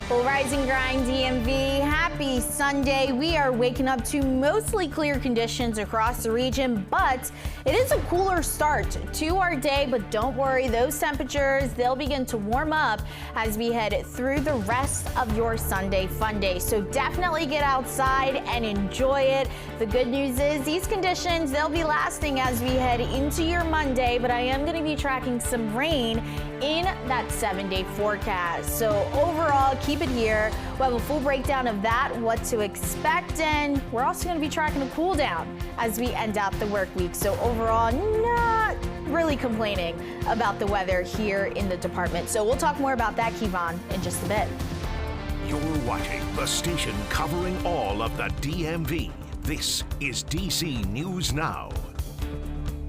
Well, Rise and Grind DMV, happy Sunday. We are waking up to mostly clear conditions across the region, but it is a cooler start to our day. But don't worry, those temperatures, they'll begin to warm up as we head through the rest of your Sunday fun day. So definitely get outside and enjoy it. The good news is these conditions, they'll be lasting as we head into your Monday, but I am going to be tracking some rain in that 7-day forecast. So overall, keep it here. We'll have a full breakdown of that, what to expect, and we're also going to be tracking a cool down as we end out the work week. So overall, not really complaining about the weather here in the department. So we'll talk more about that, Kevon, in just a bit. You're watching the station covering all of the DMV. This is DC News Now.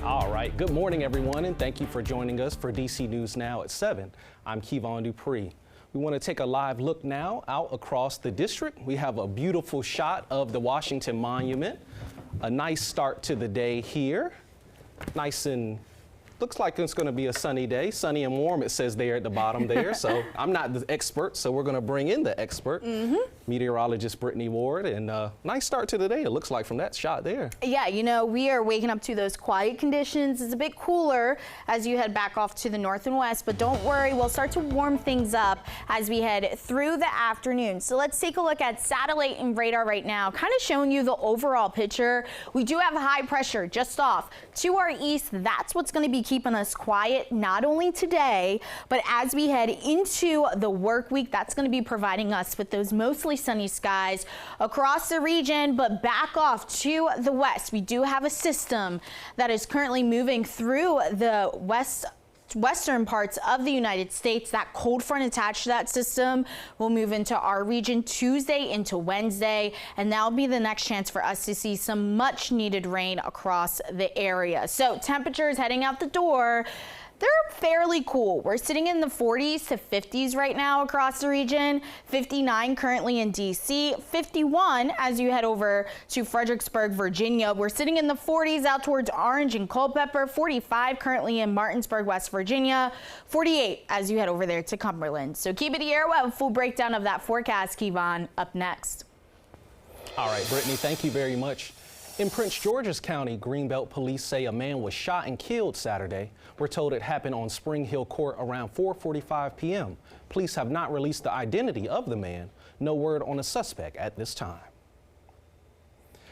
All right, good morning, everyone, and thank you for joining us for DC News Now at 7. I'm Kevon Dupree. We want to take a live look now out across the district. We have a beautiful shot of the Washington Monument. A nice start to the day here. Nice and looks like it's going to be a sunny day. Sunny and warm, it says there at the bottom there. So I'm not the expert, so we're going to bring in the expert, meteorologist Brittany Ward. And nice start to the day, it looks like, from that shot there. Yeah, you know, we are waking up to those quiet conditions. It's a bit cooler as you head back off to the north and west, but don't worry, we'll start to warm things up as we head through the afternoon. So let's take a look at satellite and radar right now, kind of showing you the overall picture. We do have high pressure just off to our east. That's what's going to be keeping us quiet, not only today, but as we head into the work week. That's going to be providing us with those mostly sunny skies across the region. But back off to the west, we do have a system that is currently moving through the western parts of the United States. That cold front attached to that system will move into our region Tuesday into Wednesday, and that'll be the next chance for us to see some much needed rain across the area. So temperatures heading out the door, they're fairly cool. We're sitting in the 40s to 50s right now across the region. 59 currently in DC, 51 as you head over to Fredericksburg, Virginia. We're sitting in the 40s out towards Orange and Culpeper, 45 currently in Martinsburg, West Virginia, 48 as you head over there to Cumberland. So keep it here. We'll have a full breakdown of that forecast, Kevon, up next. All right, Brittany, thank you very much. In Prince George's County, Greenbelt police say a man was shot and killed Saturday. We're told it happened on Spring Hill Court around 4:45 p.m. Police have not released the identity of the man. No word on a suspect at this time.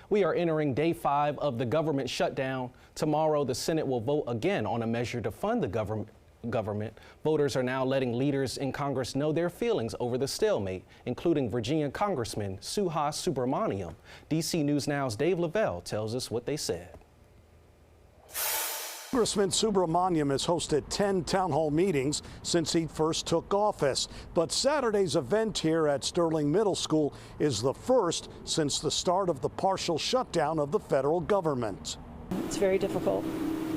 We are entering day 5 of the government shutdown. Tomorrow, the Senate will vote again on a measure to fund the government. Voters are now letting leaders in Congress know their feelings over the stalemate, including Virginia Congressman Suha Subramaniam. DC News Now's Dave Lavelle tells us what they said. Congressman Subramaniam has hosted 10 town hall meetings since he first took office. But Saturday's event here at Sterling Middle School is the first since the start of the partial shutdown of the federal government. It's very difficult.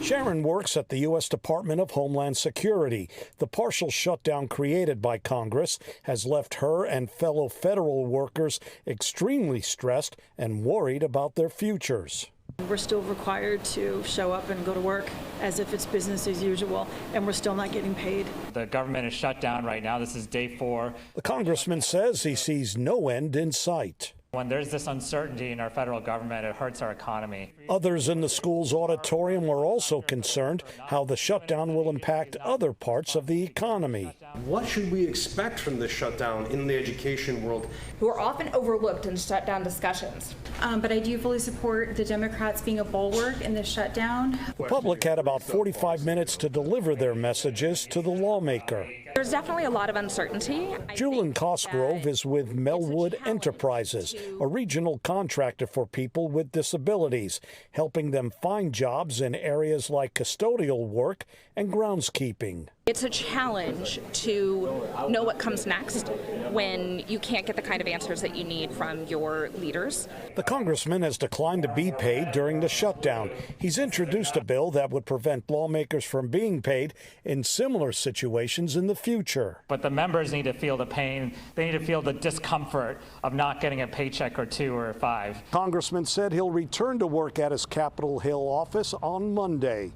Sharon works at the U.S. Department of Homeland Security. The partial shutdown created by Congress has left her and fellow federal workers extremely stressed and worried about their futures. We're still required to show up and go to work as if it's business as usual, and we're still not getting paid. The government is shut down right now. This is day 4. The congressman says he sees no end in sight. When there's this uncertainty in our federal government, it hurts our economy. Others in the school's auditorium are also concerned how the shutdown will impact other parts of the economy. What should we expect from this shutdown in the education world? Who are often overlooked in shutdown discussions. But I do fully support the Democrats being a bulwark in this shutdown. The public had about 45 minutes to deliver their messages to the lawmaker. There's definitely a lot of uncertainty. Julian Cosgrove is with Melwood Enterprises, a regional contractor for people with disabilities, helping them find jobs in areas like custodial work and groundskeeping. It's a challenge to know what comes next when you can't get the kind of answers that you need from your leaders. The congressman has declined to be paid during the shutdown. He's introduced a bill that would prevent lawmakers from being paid in similar situations in the future. But the members need to feel the pain. They need to feel the discomfort of not getting a paycheck or 2 or 5. Congressman said he'll return to work at his Capitol Hill office on Monday.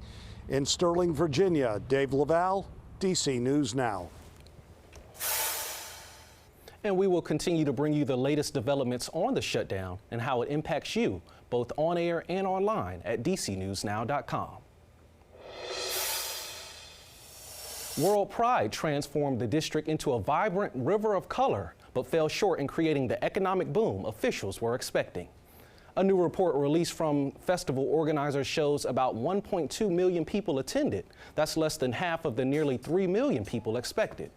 In Sterling, Virginia, Dave Lavelle, DC News Now. And we will continue to bring you the latest developments on the shutdown and how it impacts you, both on air and online at dcnewsnow.com. World Pride transformed the district into a vibrant river of color, but fell short in creating the economic boom officials were expecting. A new report released from festival organizers shows about 1.2 million people attended. That's less than half of the nearly 3 million people expected.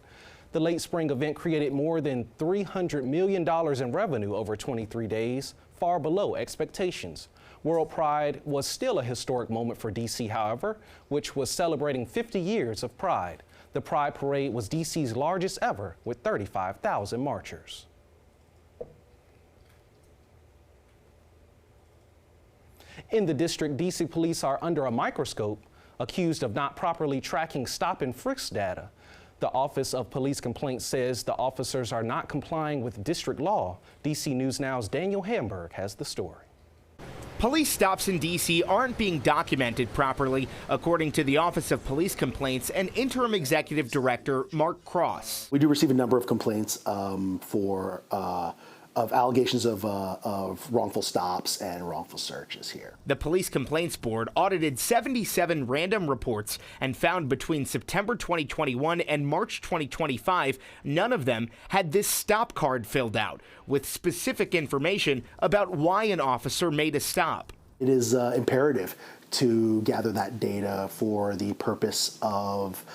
The late spring event created more than $300 million in revenue over 23 days, far below expectations. World Pride was still a historic moment for DC, however, which was celebrating 50 years of Pride. The Pride Parade was DC's largest ever, with 35,000 marchers. In the district, DC police are under a microscope, accused of not properly tracking stop and frisk data. The Office of Police Complaints says the officers are not complying with district law. DC News Now's Daniel Hamburg has the story. Police stops in D.C. aren't being documented properly, according to the Office of Police Complaints and Interim Executive Director Mark Cross. We do receive a number of complaints of allegations of wrongful stops and wrongful searches here. The Police Complaints Board audited 77 random reports and found between September 2021 and March 2025, none of them had this stop card filled out with specific information about why an officer made a stop. It is imperative to gather that data for the purpose of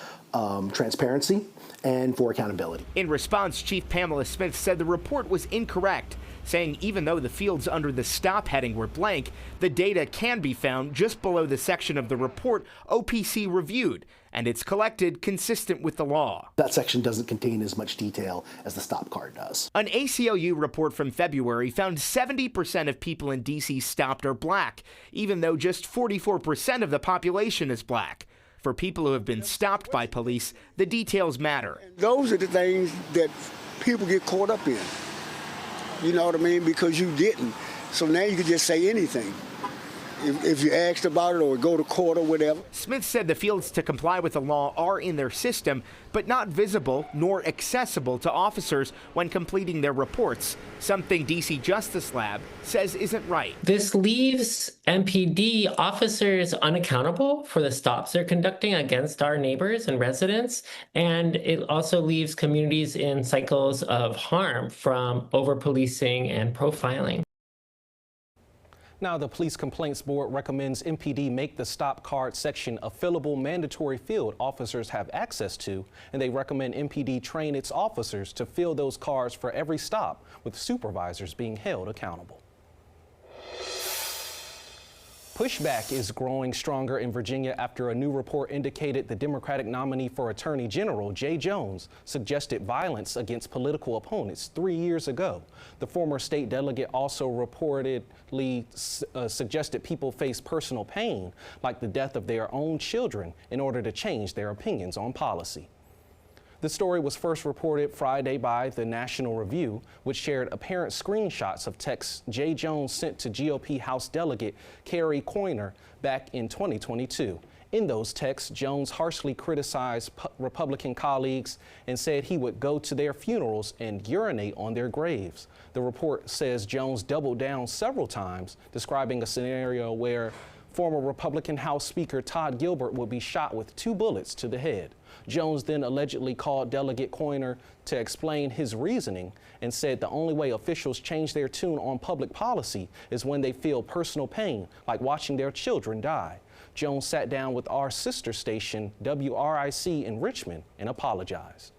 transparency and for accountability. In response, Chief Pamela Smith said the report was incorrect, saying even though the fields under the stop heading were blank, the data can be found just below the section of the report OPC reviewed, and it's collected consistent with the law. That section doesn't contain as much detail as the stop card does. An ACLU report from February found 70% of people in D.C. stopped are black, even though just 44% of the population is black. For people who have been stopped by police, the details matter. Those are the things that people get caught up in. You know what I mean? Because you didn't. So now you can just say anything if you asked about it or go to court or whatever. Smith said the fields to comply with the law are in their system, but not visible nor accessible to officers when completing their reports, something DC Justice Lab says isn't right. This leaves MPD officers unaccountable for the stops they're conducting against our neighbors and residents, and it also leaves communities in cycles of harm from over-policing and profiling. Now, the Police Complaints Board recommends MPD make the stop card section a fillable mandatory field officers have access to, and they recommend MPD train its officers to fill those cards for every stop, with supervisors being held accountable. Pushback is growing stronger in Virginia after a new report indicated the Democratic nominee for Attorney General, Jay Jones, suggested violence against political opponents 3 years ago. The former state delegate also reportedly suggested people face personal pain, like the death of their own children, in order to change their opinions on policy. The story was first reported Friday by the National Review, which shared apparent screenshots of texts Jay Jones sent to GOP House Delegate Kerry Coyner back in 2022. In those texts, Jones harshly criticized Republican colleagues and said he would go to their funerals and urinate on their graves. The report says Jones doubled down several times, describing a scenario where former Republican House Speaker Todd Gilbert would be shot with 2 bullets to the head. Jones then allegedly called Delegate Coyner to explain his reasoning and said the only way officials change their tune on public policy is when they feel personal pain, like watching their children die. Jones sat down with our sister station, WRIC in Richmond, and apologized.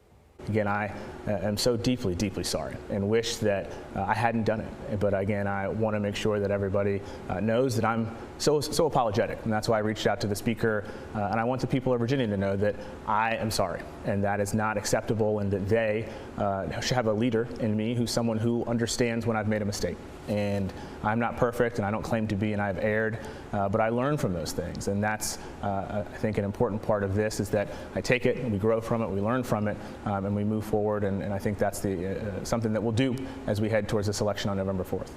Again, I am so deeply, deeply sorry and wish that I hadn't done it. But again, I want to make sure that everybody knows that I'm so apologetic. And that's why I reached out to the speaker. And I want the people of Virginia to know that I am sorry and that is not acceptable, and that they should have a leader in me who's someone who understands when I've made a mistake. And I'm not perfect, and I don't claim to be, and I've erred, but I learn from those things. And that's, I think, an important part of this is that I take it and we grow from it, we learn from it, and we move forward. And I think that's something that we'll do as we head towards this election on November 4th.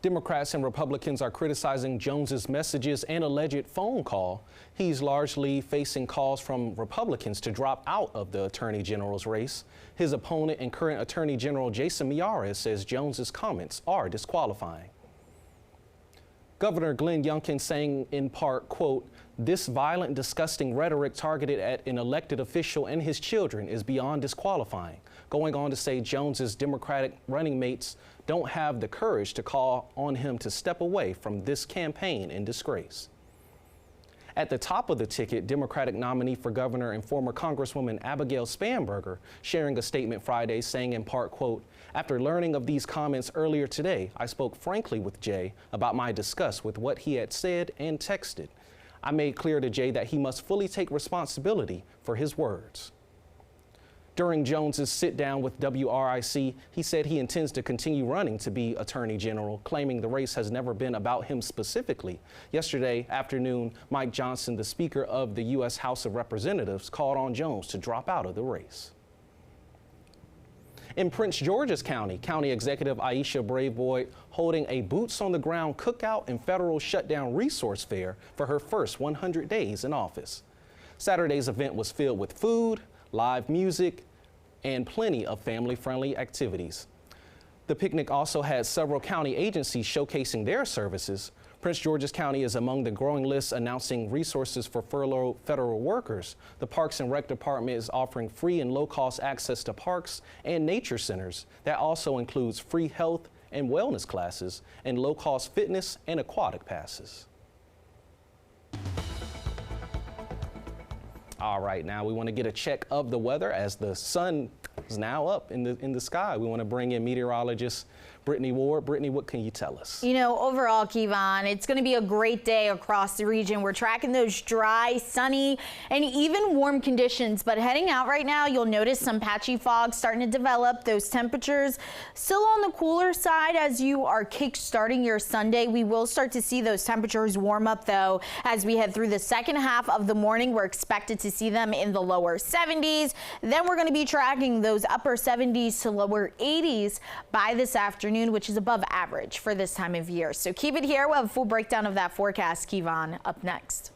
Democrats and Republicans are criticizing Jones's messages and alleged phone call. He's largely facing calls from Republicans to drop out of the Attorney General's race. His opponent and current Attorney General Jason Miyares says Jones's comments are disqualifying. Governor Glenn Youngkin saying in part, quote, "This violent, disgusting rhetoric targeted at an elected official and his children is beyond disqualifying," going on to say Jones's Democratic running mates don't have the courage to call on him to step away from this campaign in disgrace. At the top of the ticket, Democratic nominee for governor and former Congresswoman Abigail Spanberger sharing a statement Friday saying in part, quote, "After learning of these comments earlier today, I spoke frankly with Jay about my disgust with what he had said and texted. I made clear to Jay that he must fully take responsibility for his words." During Jones's sit-down with WRIC, he said he intends to continue running to be Attorney General, claiming the race has never been about him specifically. Yesterday afternoon, Mike Johnson, the Speaker of the U.S. House of Representatives, called on Jones to drop out of the race. In Prince George's County, County Executive Aisha Braveboyd holding a boots-on-the-ground cookout and federal shutdown resource fair for her first 100 days in office. Saturday's event was filled with food, live music, and plenty of family-friendly activities. The picnic also had several county agencies showcasing their services. Prince George's County is among the growing list announcing resources for furloughed federal workers. The Parks and Rec Department is offering free and low-cost access to parks and nature centers. That also includes free health and wellness classes and low-cost fitness and aquatic passes. All right, now we want to get a check of the weather as the sun is now up in the sky. We want to bring in meteorologist Brittany Ward. Brittany, what can you tell us? You know, overall, Kevon, it's going to be a great day across the region. We're tracking those dry, sunny, and even warm conditions. But heading out right now, you'll notice some patchy fog starting to develop. Those temperatures still on the cooler side as you are kick-starting your Sunday. We will start to see those temperatures warm up, though, as we head through the second half of the morning. We're expected to see them in the lower 70s. Then we're going to be tracking those upper 70s to lower 80s by this afternoon, which is above average for this time of year. So keep it here. We'll have a full breakdown of that forecast, Kevon, up next.